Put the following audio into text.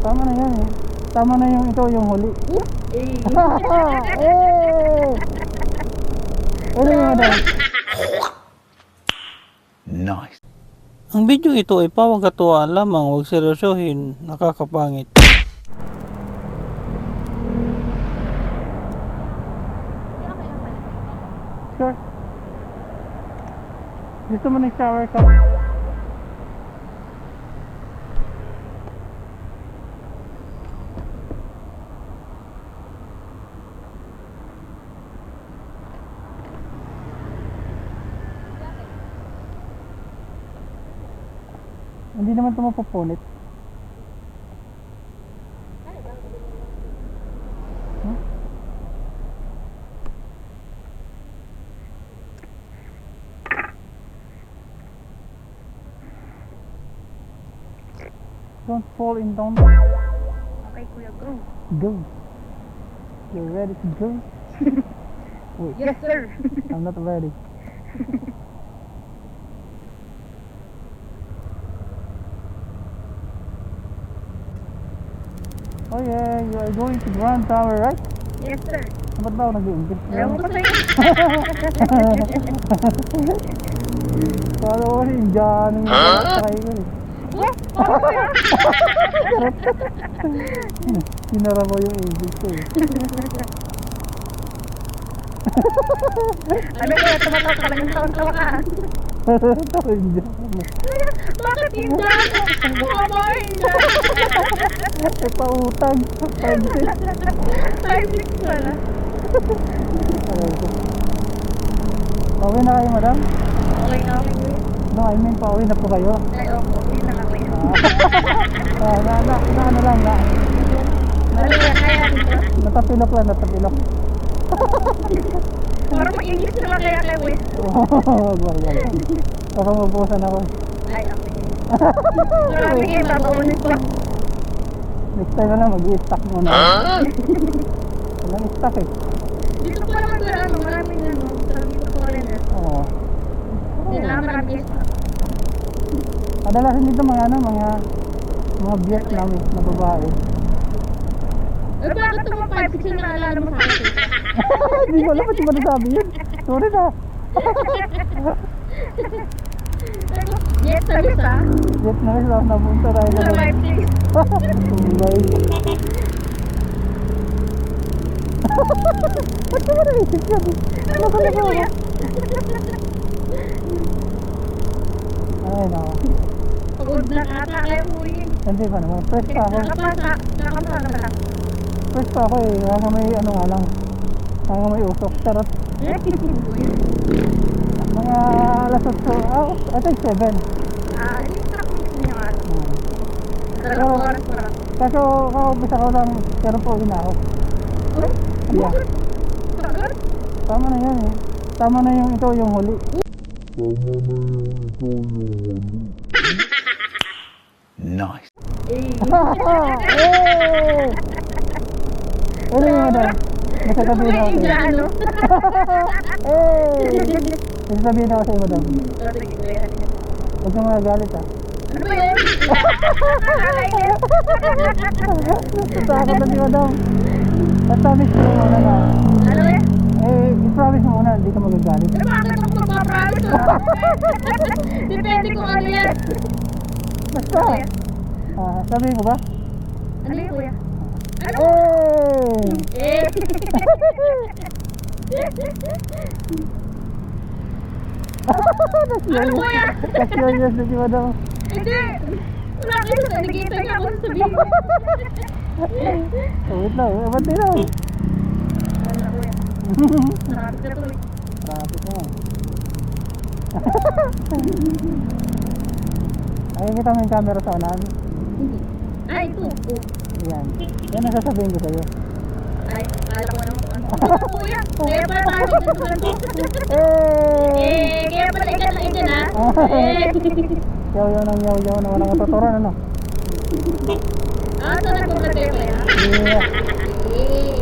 Tama na yan eh. Tama na yung ito, yung huli. Eh. Ano yung ano? Nice. Ang video ito ay pawagkatuwaan lamang, huwag seryosohin, nakakapangit. Sure. Gusto mo ng shower ka? Hindi naman ito mapupunit. Huh? Don't fall in down. Okay, kuya, go. Go. You're ready to go? Wait, Yes, sir. I'm not ready. Oh yeah, you are going to Grand Tower, right? Yes, sir. Ba't ba ako nag-i-English? Ewan ko sa'yo. Kala ko kasi Indiano yung nakakakay ko eh. What? Oh, kuya. Sinara mo yung English ko eh. Ano kaya, tumataw ka lang ng taon-tawa ka. Ito Indiano. Bakit Indian? Mama, Indian. Eh pautang. 5'6" pala. Okay na kayo madam? Okay na, okay, kuya. No, I mean pauwi na po kayo. Ay, opo, okay na nga, kuya. Ano lang na. Ano kaya, kaya dito? Natapilok lang, natapilok. Parang mag-English naman kaya kayo, kuya. Wag. Baka mabusan ako. Ay, okay. Marami kayo, babaunin pa. Next time na lang, mag-i-stack muna. Walang stack eh. Dito pa naman sa ano, maraming ano, dito pa rin eh. Oo. Dito naman maraming isa. Kadalasan dito mga ano, mga Vietnam na babae. Eh, bakit ito mga 5'6" yung naalala mo sa akin? Hindi ko alam ba't ba nasabi yun. Sorry na. Yes, sabi sa? Vietnam lang, napunta tayo Sa na. 5'6". Tumbay. Ba't ko ba naisip yan? Ano ba yun, kuya? Ay nako. Pagod na ata kayo, kuya. Hindi pa naman. Fresh pa ako. Nakapasa na ba? Fresh pa ako eh. Hanga may ano nga lang. Hanga may usok. Charot. Eh, kuya. Mga alas 8. I think 7. Yung traffic niya nga. Dalawang oras pa lang. Kaso kakaumpisa ko lang. Pero po na ako. Uy, Yeah. tagal? Tama na yan eh. Tama na yung ito yung huli. Nice. Eh, Eh! Ano yung ano? Nasa sabihin ako sa'yo. ano? Eh! Nasa sabihin ako sa'yo madam. Sige, kuya. Huwag kang magagalit ah. Ano ba yun? Natakot na si madam. Basta promise mo muna na. Ano ba yun? Eh, i-promise mo muna, hindi ka magagalit. Ano bakit ako magpapromise? Depende kung ano yan. Basta. Sabihin ko ba? Ano yun, kuya? Ano? Eh! Eh. Ano, kuya? Curious na si madam. Hindi. Wala kayo sa nagkita niya ako sabihin. Wait lang, ba't din ako? Ano, kuya? Sarap ka to eh. Traffic na. Ay, kita mo yung camera sa unahan. Ay, ito. Oh. Yan. Yan ang sasabihin ko sa'yo. Ay, alam mo naman kung ano. Kuya, kaya pala tayo dito ganito. Eh! Kaya pala ikat na ikat ha. Yaw-yaw ng yaw-yaw na walang katuturan, ano? So nag-vlog kayo kaya? Yeah. Eh.